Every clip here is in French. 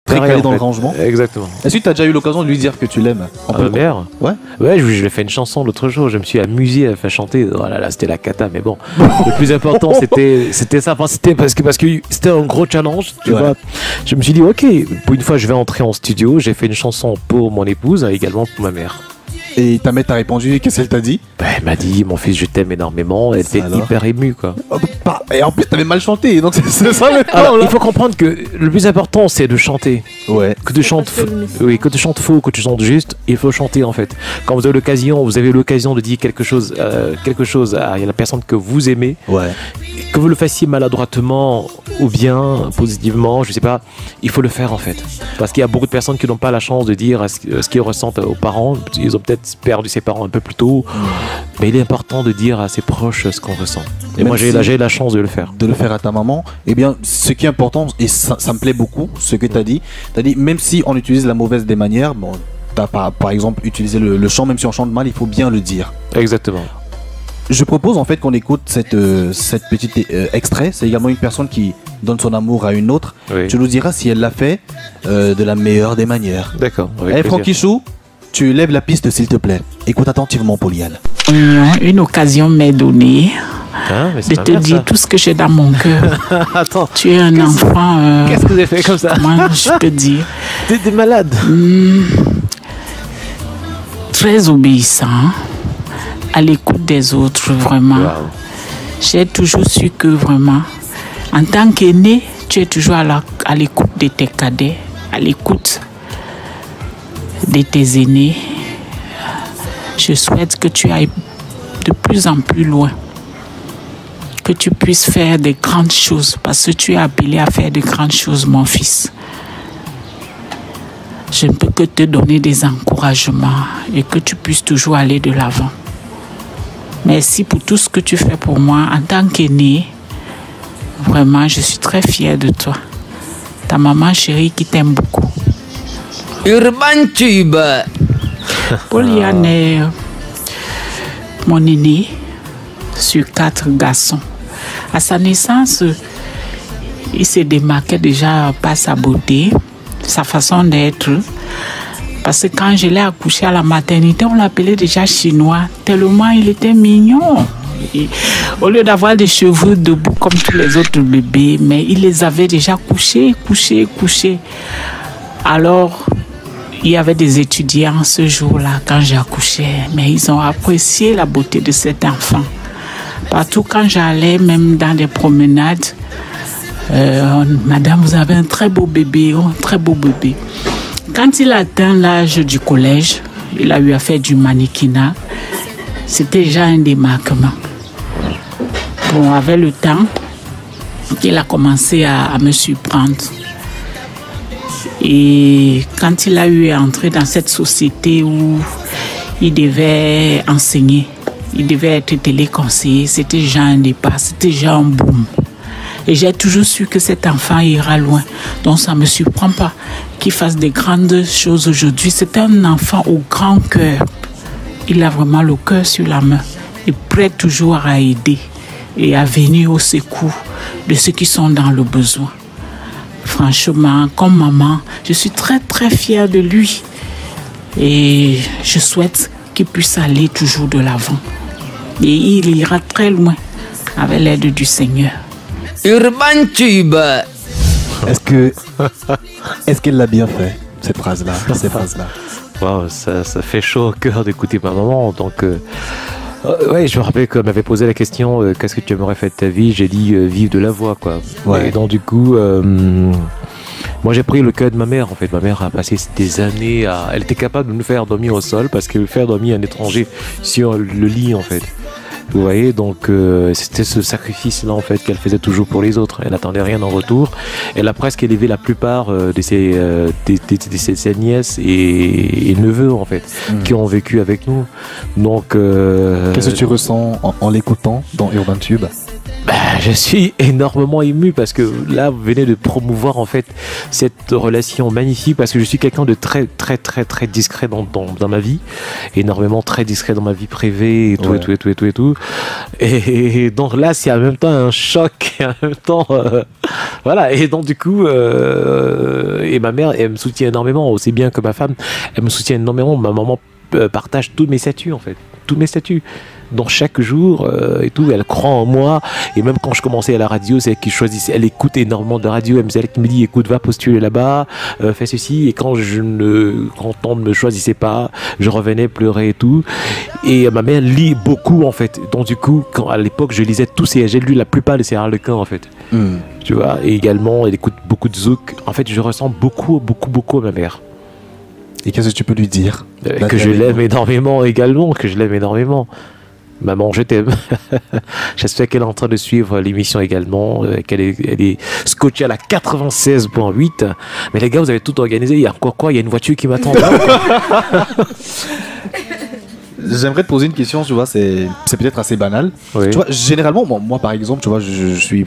Très calé dans le rangement. Exactement. Est-ce que tu as déjà eu l'occasion de lui dire que tu l'aimes? Ma mère? Ouais. Ouais, je lui ai fait une chanson l'autre jour. Je me suis amusé à faire chanter. Oh là là, c'était la cata, mais bon. Le plus important, c'était ça. Enfin, c'était parce que c'était un gros challenge. Tu vois. Je me suis dit, ok, pour une fois, je vais entrer en studio. J'ai fait une chanson pour mon épouse, et également pour ma mère. Et ta mère t'a répondu, qu'est-ce qu'elle t'a dit? Elle m'a dit, mon fils, je t'aime énormément. Elle était hyper émue, quoi. Et en plus, t'avais mal chanté, donc c'est ça le Alors, il faut comprendre que le plus important, c'est de chanter. Ouais. Que tu chantes, que tu chantes faux, que tu chantes juste, il faut chanter en fait. Quand vous avez l'occasion de dire quelque chose à la personne que vous aimez, ouais. Que vous le fassiez maladroitement ou bien positivement, je sais pas, il faut le faire en fait. Parce qu'il y a beaucoup de personnes qui n'ont pas la chance de dire ce qu'ils ressentent aux parents. Ils ont peut-être perdu ses parents un peu plus tôt, mais il est important de dire à ses proches ce qu'on ressent. Et même moi j'ai la chance de le faire. De le faire à ta maman. Eh bien, ce qui est important, et ça me plaît beaucoup, ce que tu as dit, même si on utilise la mauvaise des manières, bon, t'as par exemple utilisé le chant, même si on chante mal, il faut bien le dire. Exactement. Je propose en fait qu'on écoute cette petite extrait. C'est également une personne qui donne son amour à une autre. Oui. Tu nous diras si elle l'a fait de la meilleure des manières. D'accord. Frankichou, tu lèves la piste s'il te plaît. Écoute attentivement Poliane. Une occasion m'est donnée de te dire tout ce que j'ai dans mon cœur. Attends. Tu es un enfant. Qu'est-ce que vous avez fait comme ça? Comment je peux dire? T'es malade. Très obéissant. À l'écoute des autres, vraiment. Wow. J'ai toujours su que vraiment, en tant qu'aîné, tu es toujours à l'écoute de tes cadets, à l'écoute de tes aînés. Je souhaite que tu ailles de plus en plus loin, que tu puisses faire de grandes choses, parce que tu es appelé à faire de grandes choses, mon fils. Je ne peux que te donner des encouragements et que tu puisses toujours aller de l'avant. Merci pour tout ce que tu fais pour moi en tant qu'aîné. Vraiment, je suis très fière de toi. Ta maman chérie qui t'aime beaucoup. Urban Tube. Poliane est mon aîné sur 4 garçons. À sa naissance, il se démarquait déjà par sa beauté, sa façon d'être. Parce que quand je l'ai accouché à la maternité, on l'appelait déjà chinois, tellement il était mignon. Et au lieu d'avoir des cheveux debout comme tous les autres bébés, mais il les avait déjà couchés. Alors, il y avait des étudiants ce jour-là quand j'ai accouché, mais ils ont apprécié la beauté de cet enfant. Partout quand j'allais, même dans des promenades, madame, vous avez un très beau bébé, un très beau bébé. Quand il a atteint l'âge du collège, il a eu à faire du mannequinat. C'était déjà un démarquement. Bon, avec le temps, il a commencé à me surprendre. Et quand il a eu à entrer dans cette société où il devait enseigner, il devait être téléconseiller, c'était déjà un départ, c'était déjà un boom. Et j'ai toujours su que cet enfant ira loin. Donc ça ne me surprend pas qu'il fasse des grandes choses aujourd'hui. C'est un enfant au grand cœur. Il a vraiment le cœur sur la main. Et prêt toujours à aider et à venir au secours de ceux qui sont dans le besoin. Franchement, comme maman, je suis très très fière de lui. Et je souhaite qu'il puisse aller toujours de l'avant. Et il ira très loin avec l'aide du Seigneur. Urban Tube. Est-ce qu'elle l'a bien fait, cette phrase-là, ces phrases-là? Wow, ça fait chaud au cœur d'écouter ma maman. Donc, ouais, je me rappelle qu'elle m'avait posé la question qu'est-ce que tu aimerais faire de ta vie? J'ai dit vivre de la voix, quoi. Ouais. Et donc, du coup, moi j'ai pris le cœur de ma mère. En fait, ma mère a passé des années à. Elle était capable de nous faire dormir au sol parce qu'elle faire dormir un étranger sur le lit, en fait. Vous voyez, donc c'était ce sacrifice-là en fait qu'elle faisait toujours pour les autres. Elle n'attendait rien en retour. Elle a presque élevé la plupart de ses nièces et neveux en fait, qui ont vécu avec nous. Donc, qu'est-ce que tu ressens en l'écoutant dans Urban Tube? Je suis énormément ému parce que là, vous venez de promouvoir en fait cette relation magnifique parce que je suis quelqu'un de très très très très discret dans ma vie, énormément très discret dans ma vie privée et tout et tout. Et donc là, c'est en même temps un choc, et en même temps, voilà. Et donc du coup, et ma mère, elle me soutient énormément, aussi bien que ma femme, elle me soutient énormément. Ma maman partage tous mes statuts en fait, tous mes statuts. Donc chaque jour et tout, elle croit en moi. Et même quand je commençais à la radio, c'est elle qui choisissait. Elle écoute énormément de radio. C'est elle qui me dit écoute, va postuler là-bas, fais ceci. Et quand on ne me choisissait pas, je revenais pleurer et tout. Et ma mère lit beaucoup en fait. Donc du coup, à l'époque, je lisais j'ai lu la plupart de ses Harlequins en fait. Tu vois. Et également, elle écoute beaucoup de zouk. En fait, je ressens beaucoup à ma mère. Et qu'est-ce que tu peux lui dire? Que je l'aime énormément également, que je l'aime énormément. Maman, je t'aime. J'espère qu'elle est en train de suivre l'émission également, qu'elle est scotchée à la 96.8. Mais les gars, vous avez tout organisé. Il y a encore quoi? Il y a une voiture qui m'attend là. J'aimerais te poser une question, tu vois, c'est peut-être assez banal. Oui. Tu vois, généralement, moi par exemple, tu vois, je suis...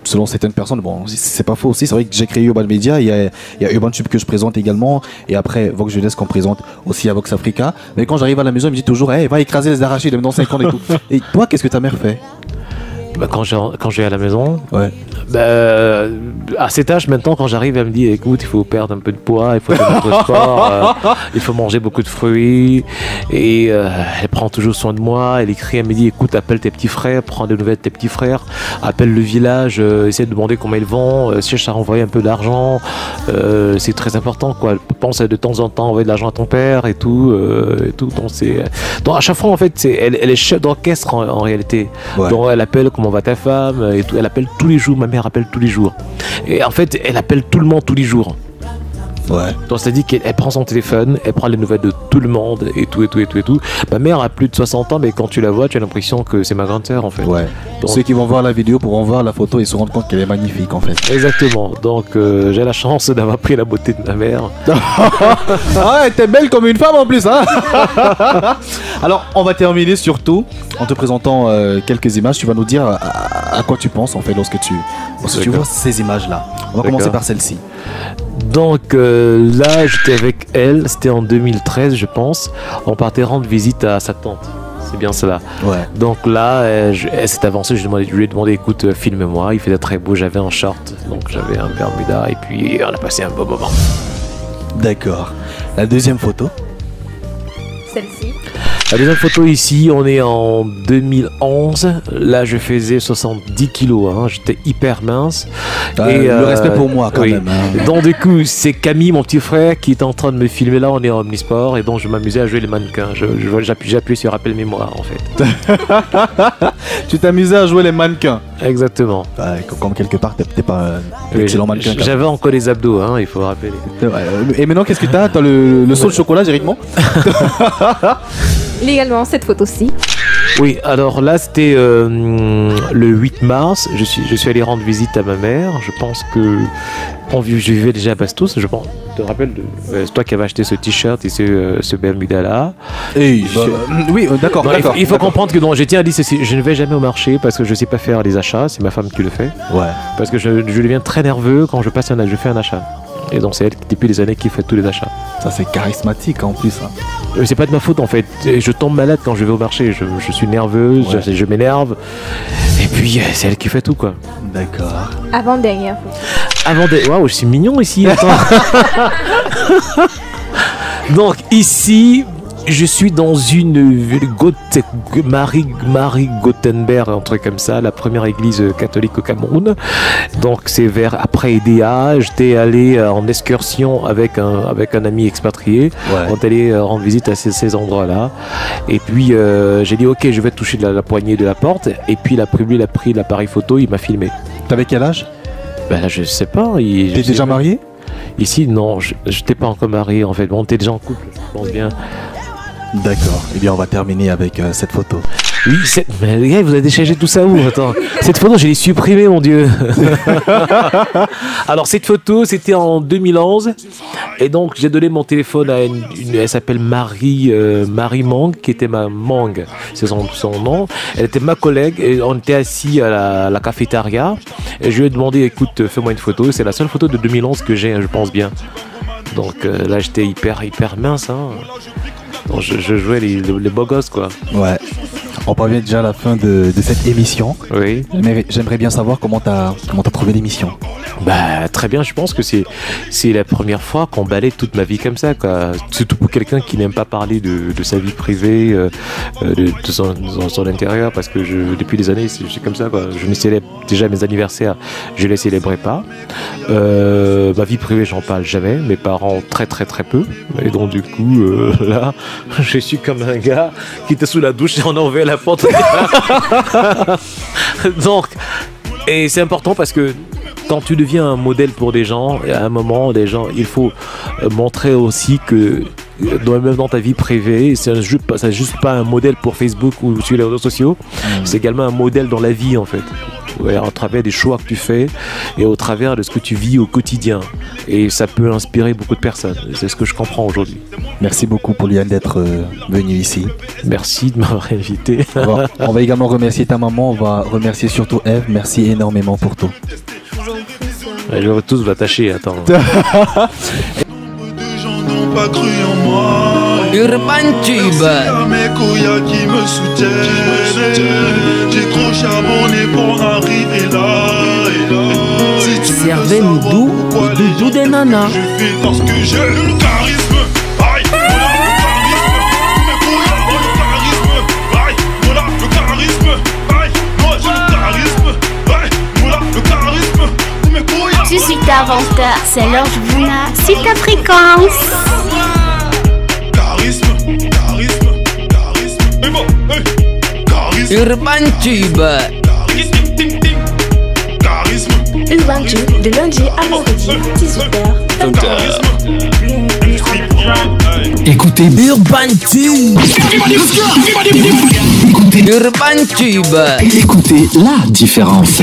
Selon certaines personnes, bon, c'est pas faux aussi. C'est vrai que j'ai créé Urban Media. Il y a Urban Tube que je présente également. Et après, Vox Jeunesse qu'on présente aussi à Vox Africa. Mais quand j'arrive à la maison, il me dit toujours hey, va écraser les arachides dans 5 ans et tout. Et toi, qu'est-ce que ta mère fait? Quand je vais à la maison, ouais. À cet âge maintenant, quand j'arrive, elle me dit écoute, il faut perdre un peu de poids, il faut faire un peu de sport, il faut manger beaucoup de fruits. Et elle prend toujours soin de moi. Elle écrit, elle me dit écoute, appelle tes petits frères, prends des nouvelles de tes petits frères, appelle le village, essaie de demander comment ils vont, cherche à renvoyer un peu d'argent. C'est très important, quoi. Pense de temps en temps à envoyer de l'argent à ton père et tout. Donc à chaque fois, en fait, elle est chef d'orchestre en réalité. Ouais. Donc elle appelle comment va ta femme et tout. Elle appelle tous les jours. Ma mère appelle tous les jours. Et en fait, elle appelle tout le monde tous les jours. Ouais. Donc c'est-à-dire qu'elle prend son téléphone, elle prend les nouvelles de tout le monde et tout. Ma mère a plus de 60 ans, mais quand tu la vois, tu as l'impression que c'est ma grande sœur en fait. Ouais. Donc, ceux qui vont voir la vidéo pourront voir la photo et se rendre compte qu'elle est magnifique en fait. Exactement. Donc j'ai la chance d'avoir pris la beauté de ma mère. Ah, t'es belle comme une femme en plus, hein. Alors, on va terminer surtout en te présentant quelques images. Tu vas nous dire à quoi tu penses en fait lorsque tu vois ces images-là. On va commencer par celle-ci. Donc là, j'étais avec elle, c'était en 2013 je pense. On partait rendre visite à sa tante. C'est bien cela. Ouais. Donc là, elle s'est avancée, je lui ai demandé écoute, filme-moi. Il faisait très beau, j'avais un short, donc j'avais un Bermuda et puis on a passé un beau moment. D'accord. La deuxième photo. Celle-ci. La deuxième photo ici, on est en 2011. Là, je faisais 70 kilos. Hein. J'étais hyper mince. Le respect pour moi, quand même. Hein. Donc, du coup, c'est Camille, mon petit frère, qui est en train de me filmer. Là, on est en Omnisport. Et donc, je m'amusais à jouer les mannequins. J'appuie sur rappel mémoire, en fait. Tu t'amusais à jouer les mannequins. Exactement. Comme quelque part, t'es pas un excellent mannequin. J'avais encore les abdos, hein, il faut rappeler. Et maintenant, qu'est-ce que t'as? T'as le saut de chocolat directement? Légalement, cette photo-ci. Oui, alors là, c'était le 8 mars. Je suis allé rendre visite à ma mère. Je pense que je vivais déjà à Bastos, je pense. Tu te rappelles c'est toi qui avais acheté ce t-shirt et ce Bermuda-là. Oui, d'accord. Il faut comprendre que je tiens à dire ceci. Je ne vais jamais au marché parce que je ne sais pas faire les achats. C'est ma femme qui le fait. Ouais. Parce que je deviens très nerveux quand je fais un achat. Et donc c'est elle depuis des années qui fait tous les achats. Ça c'est charismatique en plus. Hein. C'est pas de ma faute en fait. Je tombe malade quand je vais au marché. Je suis nerveuse, je m'énerve. Et puis c'est elle qui fait tout quoi. D'accord. Avant-dernière photo. Waouh, je suis mignon ici. Donc ici, je suis dans une Marie Gothenberg, un truc comme ça, la première église catholique au Cameroun. Donc c'est après EDA. J'étais allé en excursion avec un ami expatrié. Ouais. On est allé rendre visite à ces endroits-là. Et puis j'ai dit ok, je vais toucher la poignée de la porte. Et puis il a pris l'appareil photo, il m'a filmé. T'avais quel âge? Là je sais pas. T'es déjà marié? Ici non, je n'étais pas encore marié en fait. Bon, t'es déjà en couple, je pense bien. D'accord. Eh bien, on va terminer avec cette photo. Oui, mais les gars, vous avez déchargé tout ça où? Attends. Cette photo, je l'ai supprimée, mon Dieu. Alors, cette photo, c'était en 2011. Et donc j'ai donné mon téléphone à elle s'appelle Marie Mang, qui était ma Mang, c'est son nom. Elle était ma collègue et on était assis à la cafétéria et je lui ai demandé, écoute, fais-moi une photo. C'est la seule photo de 2011 que j'ai, je pense bien. Donc là j'étais hyper mince, hein. Donc je jouais les beaux gosses, quoi. Ouais. On parvient déjà à la fin de cette émission. Oui. Mais j'aimerais bien savoir comment t'as trouvé l'émission. Bah très bien, je pense que c'est la première fois qu'on balaye toute ma vie comme ça, quoi. Surtout pour quelqu'un qui n'aime pas parler de sa vie privée, de son intérieur, parce que depuis des années c'est comme ça, quoi. Je ne célèbre déjà mes anniversaires, je les célébrais pas. Ma vie privée, j'en parle jamais. Mes parents très peu. Et donc du coup là, je suis comme un gars qui était sous la douche et on a ouvert la porte. Donc, et c'est important parce que quand tu deviens un modèle pour des gens, à un moment, il faut montrer aussi que même dans ta vie privée, c'est juste pas un modèle pour Facebook ou sur les réseaux sociaux, c'est également un modèle dans la vie, en fait. Ouais, à travers des choix que tu fais et au travers de ce que tu vis au quotidien. Et ça peut inspirer beaucoup de personnes. C'est ce que je comprends aujourd'hui. Merci beaucoup, Pauliane, d'être venu ici. Merci de m'avoir invité. On va également remercier ta maman. On va remercier surtout Eve. Merci énormément pour tout. Je vais tous vous attacher. Attends. Pas cru en moi. Urban Tube. Mes couilles qui me soutiennent. J'ai trop charbonné pour arriver là. Servez Doudou, le doudou des nanas. Je fais parce que j'ai le charisme. Aïe, voilà le charisme. Mes couilles, voilà le charisme. Aïe, voilà le charisme. Aïe, moi j'ai le charisme. Aïe, voilà le charisme. Mes couilles. Je suis ta venteur, c'est l'heure je vous na. C'est ta fréquence. Urban Tube. Urban Tube, de lundi à vendredi, 18h. Écoutez Urban Tube. Urban Tube. Écoutez la différence.